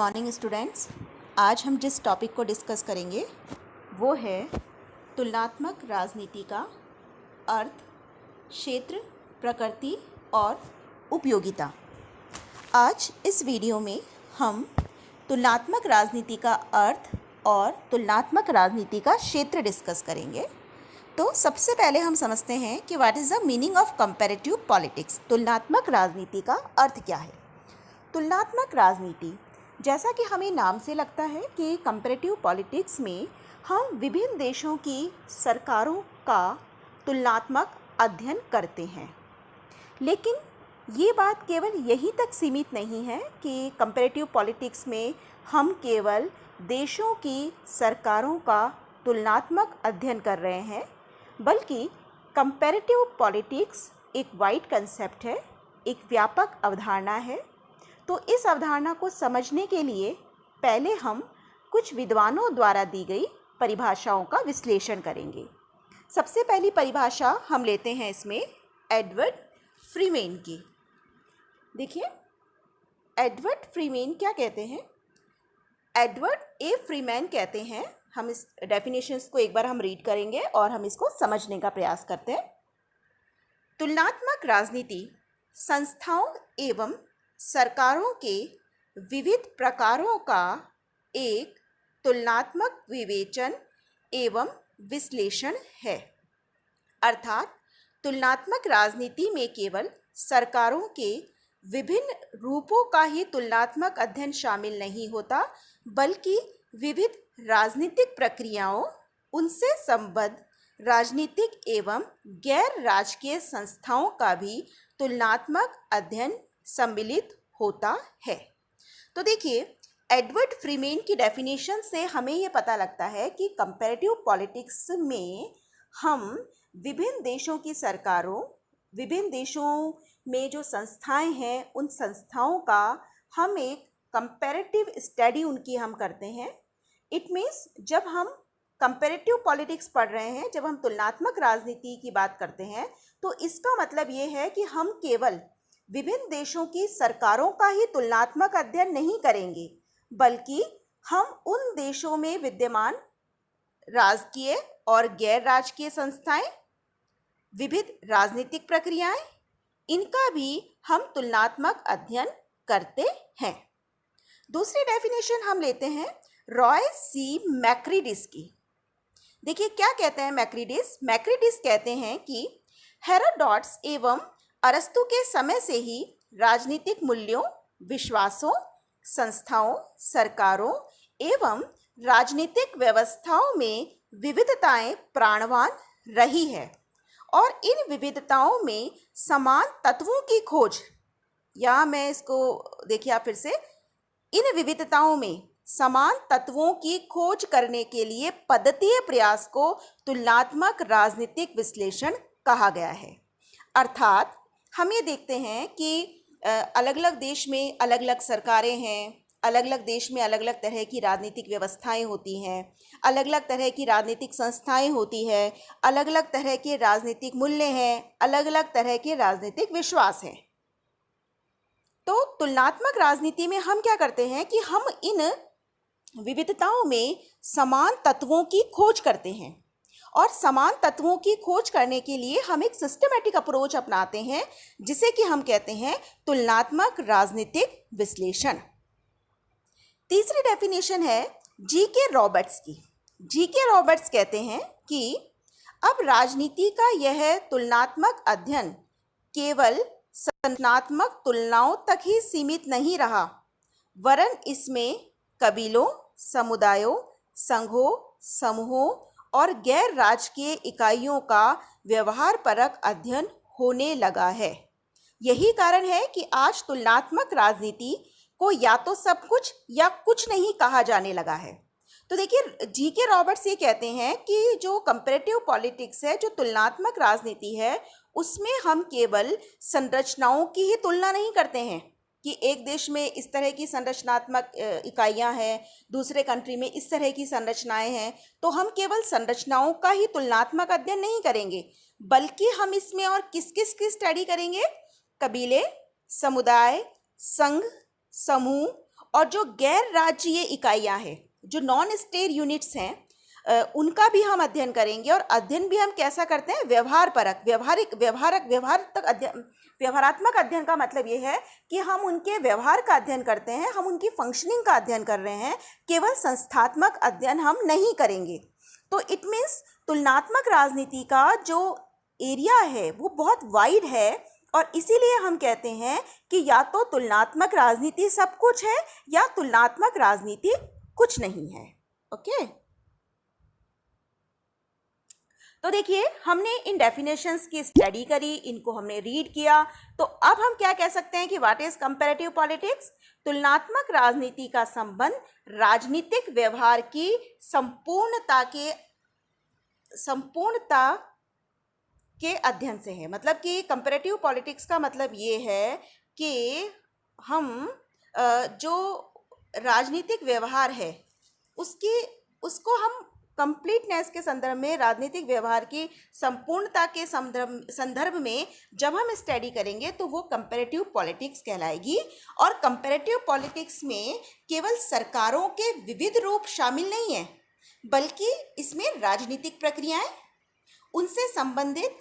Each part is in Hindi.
Morning students. आज हम जिस टॉपिक को डिस्कस करेंगे वो है तुलनात्मक राजनीति का अर्थ, क्षेत्र, प्रकृति और उपयोगिता। आज इस वीडियो में हम तुलनात्मक राजनीति का अर्थ और तुलनात्मक राजनीति का क्षेत्र डिस्कस करेंगे। तो सबसे पहले हम समझते हैं कि what is the meaning of comparative politics. तुलनात्मक राजनीति का अर्थ क्या है? तुलनात्मक राजनीति, जैसा कि हमें नाम से लगता है कि कंपैरेटिव पॉलिटिक्स में हम विभिन्न देशों की सरकारों का तुलनात्मक अध्ययन करते हैं। लेकिन ये बात केवल यहीं तक सीमित नहीं है कि कंपैरेटिव पॉलिटिक्स में हम केवल देशों की सरकारों का तुलनात्मक अध्ययन कर रहे हैं, बल्कि कंपैरेटिव पॉलिटिक्स एक वाइड कंसेप्ट है, एक व्यापक अवधारणा है। तो इस अवधारणा को समझने के लिए पहले हम कुछ विद्वानों द्वारा दी गई परिभाषाओं का विश्लेषण करेंगे। सबसे पहली परिभाषा हम लेते हैं इसमें एडवर्ड फ्रीमेन की। देखिए, एडवर्ड फ्रीमेन क्या कहते हैं? एडवर्ड ए फ्रीमेन कहते हैं, हम इस डेफिनेशंस को एक बार हम रीड करेंगे और हम इसको समझने का प्रयास करते हैं। तुलनात्मक राजनीति संस्थाओं एवं सरकारों के विविध प्रकारों का एक तुलनात्मक विवेचन एवं विश्लेषण है। अर्थात तुलनात्मक राजनीति में केवल सरकारों के विभिन्न रूपों का ही तुलनात्मक अध्ययन शामिल नहीं होता, बल्कि विविध राजनीतिक प्रक्रियाओं, उनसे संबद्ध राजनीतिक एवं गैर राजकीय संस्थाओं का भी तुलनात्मक अध्ययन सम्मिलित होता है। तो देखिए, एडवर्ड फ्रीमेन की डेफिनेशन से हमें ये पता लगता है कि कंपैरेटिव पॉलिटिक्स में हम विभिन्न देशों की सरकारों, विभिन्न देशों में जो संस्थाएं हैं, उन संस्थाओं का हम एक कंपैरेटिव स्टडी उनकी हम करते हैं। इट मीन्स जब हम कंपैरेटिव पॉलिटिक्स पढ़ रहे हैं, जब हम तुलनात्मक राजनीति की बात करते हैं, तो इसका मतलब ये है कि हम केवल विभिन्न देशों की सरकारों का ही तुलनात्मक अध्ययन नहीं करेंगे, बल्कि हम उन देशों में विद्यमान राजकीय और गैर राजकीय संस्थाएं, विविध राजनीतिक प्रक्रियाएं, इनका भी हम तुलनात्मक अध्ययन करते हैं। दूसरी डेफिनेशन हम लेते हैं रॉय सी मैक्रिडिस की। देखिए, क्या कहते हैं मैक्रिडिस? मैक्रिडिस कहते हैं कि हेरोडोटस एवं अरस्तु के समय से ही राजनीतिक मूल्यों, विश्वासों, संस्थाओं, सरकारों एवं राजनीतिक व्यवस्थाओं में विविधताएं प्राणवान रही है और इन विविधताओं में समान तत्वों की खोज, या मैं इसको देखिए आप फिर से, इन विविधताओं में समान तत्वों की खोज करने के लिए पद्धतीय प्रयास को तुलनात्मक राजनीतिक विश्लेषण कहा गया है। अर्थात हम ये देखते हैं कि अलग अलग देश में अलग अलग सरकारें हैं, अलग अलग देश में अलग अलग तरह की राजनीतिक व्यवस्थाएं होती हैं, अलग अलग तरह की राजनीतिक संस्थाएं होती हैं, अलग अलग तरह के राजनीतिक मूल्य हैं, अलग अलग तरह के राजनीतिक विश्वास हैं। तो तुलनात्मक राजनीति में हम क्या करते हैं कि हम इन विविधताओं में समान तत्वों की खोज करते हैं, और समान तत्वों की खोज करने के लिए हम एक सिस्टमैटिक अप्रोच अपनाते हैं, जिसे कि हम कहते हैं तुलनात्मक राजनीतिक विश्लेषण। तीसरी डेफिनेशन है जी.के. रॉबर्ट्स की। जी.के. रॉबर्ट्स कहते हैं कि अब राजनीति का यह तुलनात्मक अध्ययन केवल संरचनात्मक तुलनाओं तक ही सीमित नहीं रहा, वरन इसमें कबीलों, समुदायों, संघों, समूहों और गैर राजकीय इकाइयों का व्यवहारपरक अध्ययन होने लगा है। यही कारण है कि आज तुलनात्मक राजनीति को या तो सब कुछ या कुछ नहीं कहा जाने लगा है। तो देखिए, जी.के. रॉबर्ट्स ये कहते हैं कि जो कंपैरेटिव पॉलिटिक्स है, जो तुलनात्मक राजनीति है, उसमें हम केवल संरचनाओं की ही तुलना नहीं करते हैं कि एक देश में इस तरह की संरचनात्मक इकाइयां हैं, दूसरे कंट्री में इस तरह की संरचनाएं हैं, तो हम केवल संरचनाओं का ही तुलनात्मक अध्ययन नहीं करेंगे, बल्कि हम इसमें और किस किस की स्टडी करेंगे? कबीले, समुदाय, संघ, समूह और जो गैर राज्यीय इकाइयां हैं, जो नॉन स्टेट यूनिट्स हैं, उनका भी हम अध्ययन करेंगे। और अध्ययन भी हम कैसा करते हैं, व्यवहार परक, व्यवहारात्मक अध्ययन का मतलब ये है कि हम उनके व्यवहार का अध्ययन करते हैं, हम उनकी फंक्शनिंग का अध्ययन कर रहे हैं, केवल संस्थात्मक अध्ययन हम नहीं करेंगे। तो इट मीन्स तुलनात्मक राजनीति का जो एरिया है वो बहुत वाइड है, और इसीलिए हम कहते हैं कि या तो तुलनात्मक राजनीति सब कुछ है या तुलनात्मक राजनीति कुछ नहीं है। ओके, तो देखिए हमने इन डेफिनेशंस की स्टडी करी, इनको हमने रीड किया। तो अब हम क्या कह सकते हैं कि व्हाट इज कंपैरेटिव पॉलिटिक्स? तुलनात्मक राजनीति का संबंध राजनीतिक व्यवहार की संपूर्णता के अध्ययन से है। मतलब कि कंपैरेटिव पॉलिटिक्स का मतलब ये है कि हम जो राजनीतिक व्यवहार है उसको हम कंप्लीटनेस के संदर्भ में, राजनीतिक व्यवहार की संपूर्णता के संदर्भ में जब हम स्टडी करेंगे तो वो कंपैरेटिव पॉलिटिक्स कहलाएगी। और कंपैरेटिव पॉलिटिक्स में केवल सरकारों के विविध रूप शामिल नहीं है, बल्कि इसमें राजनीतिक प्रक्रियाएं, उनसे संबंधित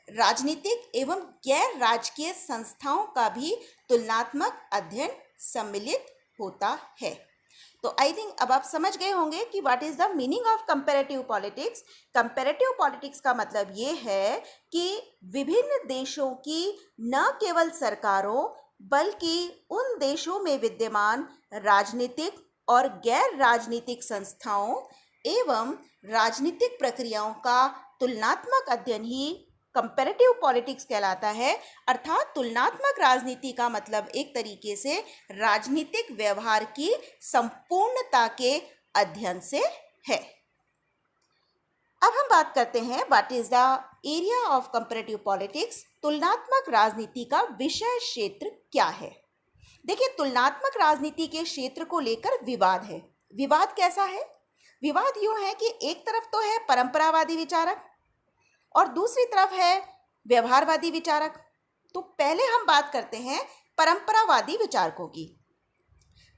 राजनीतिक एवं गैर राजकीय संस्थाओं का भी तुलनात्मक अध्ययन सम्मिलित होता है। तो आई थिंक अब आप समझ गए होंगे कि what is the meaning of comparative politics. Comparative politics का मतलब ये है कि विभिन्न देशों की न केवल सरकारों बल्कि उन देशों में विद्यमान राजनीतिक और गैर राजनीतिक संस्थाओं एवं राजनीतिक प्रक्रियाओं का तुलनात्मक अध्ययन ही कंपैरेटिव पॉलिटिक्स कहलाता है। अर्थात तुलनात्मक राजनीति का मतलब एक तरीके से राजनीतिक व्यवहार की संपूर्णता के अध्ययन से है। अब हम बात करते हैं what is the area of comparative politics. तुलनात्मक राजनीति का विषय क्षेत्र क्या है? देखिए, तुलनात्मक राजनीति के क्षेत्र को लेकर विवाद है। विवाद कैसा है? विवाद यूं है कि एक तरफ तो है परंपरावादी विचारक और दूसरी तरफ है व्यवहारवादी विचारक। तो पहले हम बात करते हैं परंपरावादी विचारकों की।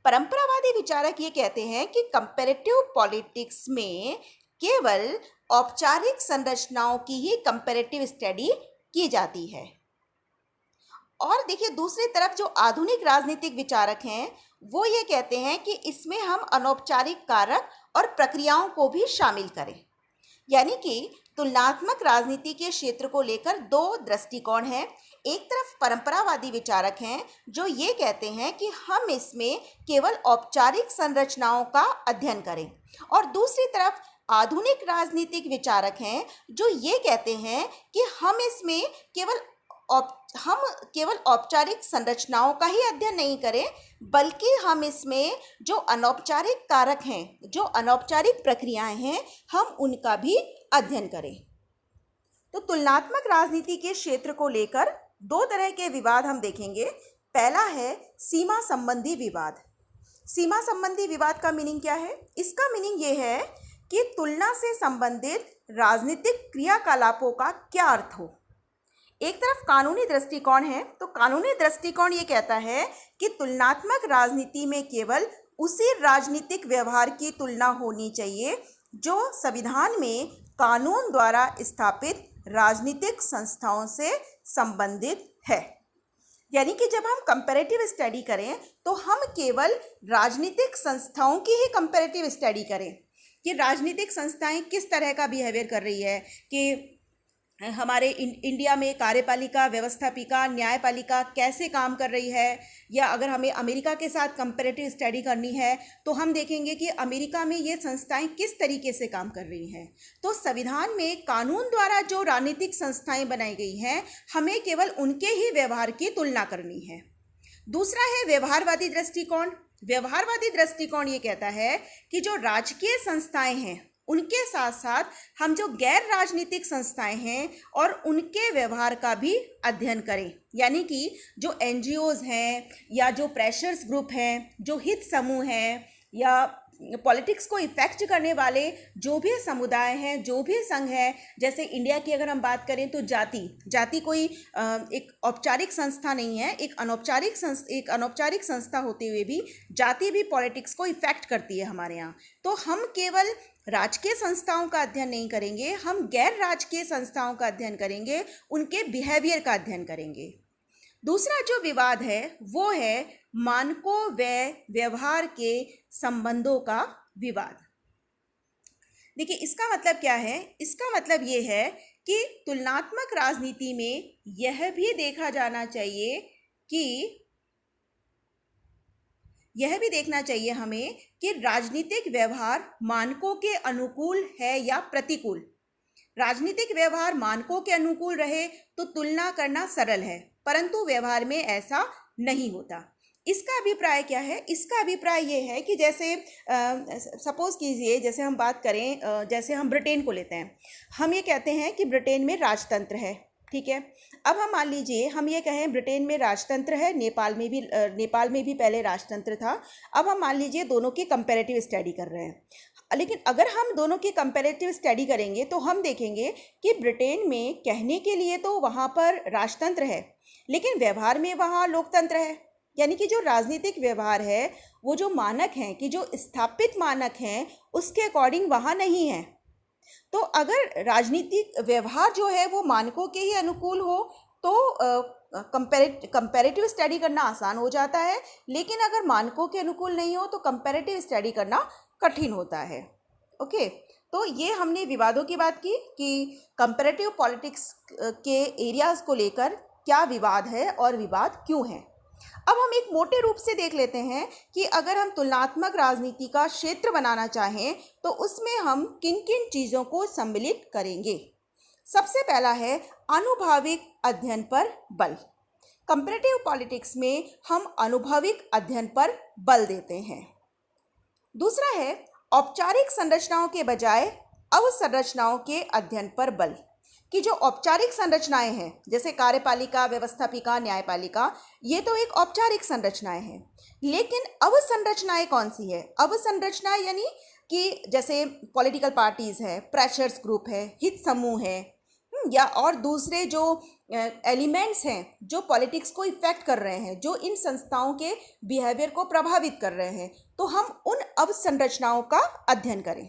परंपरावादी विचारक ये कहते हैं कि कंपैरेटिव पॉलिटिक्स में केवल औपचारिक संरचनाओं की ही कंपैरेटिव स्टडी की जाती है। और देखिए, दूसरी तरफ जो आधुनिक राजनीतिक विचारक हैं वो ये कहते हैं कि इसमें हम अनौपचारिक कारक और प्रक्रियाओं को भी शामिल करें। यानी कि तुलनात्मक राजनीति के क्षेत्र को लेकर दो दृष्टिकोण हैं। एक तरफ परंपरावादी विचारक हैं जो ये कहते हैं कि हम इसमें केवल औपचारिक संरचनाओं का अध्ययन करें, और दूसरी तरफ आधुनिक राजनीतिक विचारक हैं जो ये कहते हैं कि हम इसमें केवल औपचारिक संरचनाओं का ही अध्ययन नहीं करें, बल्कि हम इसमें जो अनौपचारिक कारक हैं, जो अनौपचारिक प्रक्रियाएं हैं, हम उनका भी अध्ययन करें। तो तुलनात्मक राजनीति के क्षेत्र को लेकर दो तरह के विवाद हम देखेंगे। पहला है सीमा संबंधी विवाद। सीमा संबंधी विवाद का मीनिंग क्या है? इसका मीनिंग ये है कि तुलना से संबंधित राजनीतिक क्रियाकलापों का क्या अर्थ हो। एक तरफ कानूनी दृष्टिकोण है, तो कानूनी दृष्टिकोण ये कहता है कि तुलनात्मक राजनीति में केवल उसी राजनीतिक व्यवहार की तुलना होनी चाहिए जो संविधान में कानून द्वारा स्थापित राजनीतिक संस्थाओं से संबंधित है। यानी कि जब हम कंपैरेटिव स्टडी करें तो हम केवल राजनीतिक संस्थाओं की ही कंपैरेटिव स्टडी करें कि राजनीतिक संस्थाएं किस तरह का बिहेवियर कर रही है, कि हमारे इंडिया में कार्यपालिका, व्यवस्थापिका, न्यायपालिका कैसे काम कर रही है। या अगर हमें अमेरिका के साथ कंपैरेटिव स्टडी करनी है तो हम देखेंगे कि अमेरिका में ये संस्थाएं किस तरीके से काम कर रही हैं। तो संविधान में कानून द्वारा जो राजनीतिक संस्थाएं बनाई गई हैं, हमें केवल उनके ही व्यवहार की तुलना करनी है। दूसरा है व्यवहारवादी दृष्टिकोण। व्यवहारवादी दृष्टिकोण ये कहता है कि जो राजकीय संस्थाएं हैं उनके साथ साथ हम जो गैर राजनीतिक संस्थाएं हैं और उनके व्यवहार का भी अध्ययन करें। यानी कि जो NGOs हैं या जो प्रेशर्स ग्रुप हैं, जो हित समूह हैं या पॉलिटिक्स को इफेक्ट करने वाले जो भी समुदाय हैं, जो भी संघ है, जैसे इंडिया की अगर हम बात करें तो जाति कोई एक औपचारिक संस्था नहीं है, एक अनौपचारिक संस्था होते हुए भी जाति भी पॉलिटिक्स को इफेक्ट करती है हमारे यहाँ। तो हम केवल राजकीय संस्थाओं का अध्ययन नहीं करेंगे, हम गैर राजकीय संस्थाओं का अध्ययन करेंगे, उनके बिहेवियर का अध्ययन करेंगे। दूसरा जो विवाद है वो है मानकों व व्यवहार के संबंधों का विवाद। देखिए, इसका मतलब क्या है? इसका मतलब ये है कि तुलनात्मक राजनीति में यह भी देखा जाना चाहिए कि यह भी देखना चाहिए हमें कि राजनीतिक व्यवहार मानकों के अनुकूल है या प्रतिकूल। राजनीतिक व्यवहार मानकों के अनुकूल रहे तो तुलना करना सरल है, परंतु व्यवहार में ऐसा नहीं होता। इसका अभिप्राय क्या है? इसका अभिप्राय ये है कि जैसे सपोज कीजिए, जैसे हम बात करें, जैसे हम ब्रिटेन को लेते हैं। हम ये कहते हैं कि ब्रिटेन में राजतंत्र है, ठीक है। अब हम मान लीजिए हम ये कहें ब्रिटेन में राजतंत्र है, नेपाल में भी पहले राजतंत्र था। अब हम मान लीजिए दोनों की कंपैरेटिव स्टडी कर रहे हैं, लेकिन अगर हम दोनों की कंपैरेटिव स्टडी करेंगे तो हम देखेंगे कि ब्रिटेन में कहने के लिए तो वहाँ पर राजतंत्र है, लेकिन व्यवहार में वहाँ लोकतंत्र है। यानी कि जो राजनीतिक व्यवहार है, वो जो मानक हैं, कि जो स्थापित मानक हैं, उसके अकॉर्डिंग वहाँ नहीं है। तो अगर राजनीतिक व्यवहार जो है वो मानकों के ही अनुकूल हो तो कंपैरेटिव स्टडी करना आसान हो जाता है, लेकिन अगर मानकों के अनुकूल नहीं हो तो कंपैरेटिव स्टडी करना कठिन होता है। ओके, तो ये हमने विवादों की बात की कि कंपैरेटिव पॉलिटिक्स के एरियाज़ को लेकर क्या विवाद है और विवाद क्यों है। अब हम एक मोटे रूप से देख लेते हैं कि अगर हम तुलनात्मक राजनीति का क्षेत्र बनाना चाहें तो उसमें हम किन किन चीज़ों को सम्मिलित करेंगे। सबसे पहला है आनुभविक अध्ययन पर बल। कंपैरेटिव पॉलिटिक्स में हम अनुभविक अध्ययन पर बल देते हैं। दूसरा है औपचारिक संरचनाओं के बजाय अवसंरचनाओं के अध्ययन पर बल। कि जो औपचारिक संरचनाएं हैं, जैसे कार्यपालिका, व्यवस्थापिका, न्यायपालिका, ये तो एक औपचारिक संरचनाएं हैं, लेकिन अवसंरचनाएं कौन सी है? अवसंरचना यानी कि जैसे पॉलिटिकल पार्टीज है, प्रेशर्स ग्रुप है, हित समूह है, या और दूसरे जो एलिमेंट्स हैं जो पॉलिटिक्स को इफेक्ट कर रहे हैं, जो इन संस्थाओं के बिहेवियर को प्रभावित कर रहे हैं, तो हम उन अवसंरचनाओं का अध्ययन करें।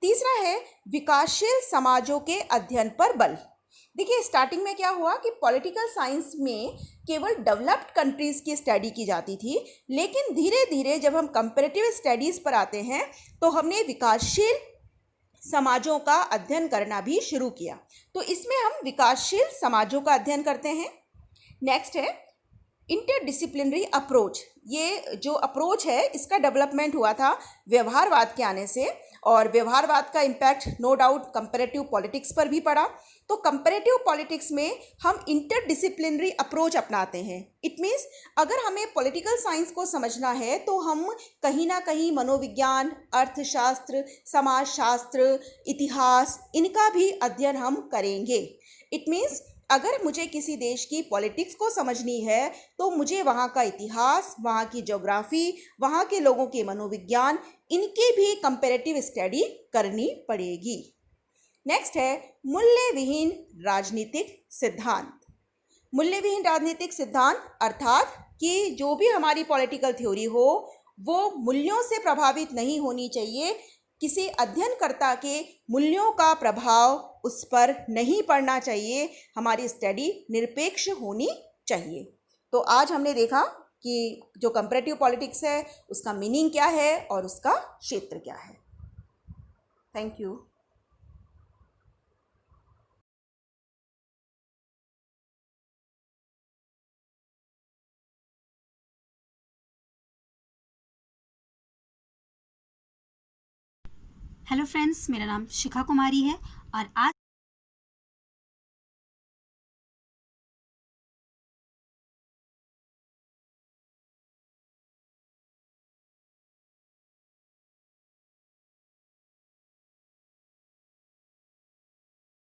तीसरा है विकासशील समाजों के अध्ययन पर बल। देखिए, स्टार्टिंग में क्या हुआ कि पॉलिटिकल साइंस में केवल डेवलप्ड कंट्रीज की स्टडी की जाती थी, लेकिन धीरे धीरे जब हम कंपैरेटिव स्टडीज़ पर आते हैं तो हमने विकासशील समाजों का अध्ययन करना भी शुरू किया। तो इसमें हम विकासशील समाजों का अध्ययन करते हैं। नेक्स्ट है इंटरडिसिप्लिनरी अप्रोच। ये जो अप्रोच है इसका डेवलपमेंट हुआ था व्यवहारवाद के आने से, और व्यवहारवाद का impact no doubt comparative politics पर भी पड़ा। तो कंपैरेटिव पॉलिटिक्स में हम इंटरडिसिप्लिनरी अप्रोच अपनाते हैं। इट मीन्स अगर हमें पॉलिटिकल साइंस को समझना है तो हम कहीं ना कहीं मनोविज्ञान, अर्थशास्त्र, समाजशास्त्र, इतिहास, इनका भी अध्ययन हम करेंगे। इट मीन्स अगर मुझे किसी देश की पॉलिटिक्स को समझनी है तो मुझे वहाँ का इतिहास, वहाँ की ज्योग्राफी, वहाँ के लोगों के मनोविज्ञान, इनकी भी कंपैरेटिव स्टडी करनी पड़ेगी। नेक्स्ट है मूल्य विहीन राजनीतिक सिद्धांत। मूल्य विहीन राजनीतिक सिद्धांत अर्थात कि जो भी हमारी पॉलिटिकल थ्योरी हो वो मूल्यों से प्रभावित नहीं होनी चाहिए, किसी अध्ययनकर्ता के मूल्यों का प्रभाव उस पर नहीं पड़ना चाहिए, हमारी स्टडी निरपेक्ष होनी चाहिए। तो आज हमने देखा कि जो कंपैरेटिव पॉलिटिक्स है उसका मीनिंग क्या है और उसका क्षेत्र क्या है। Thank you. हेलो फ्रेंड्स, मेरा नाम शिखा कुमारी है और आज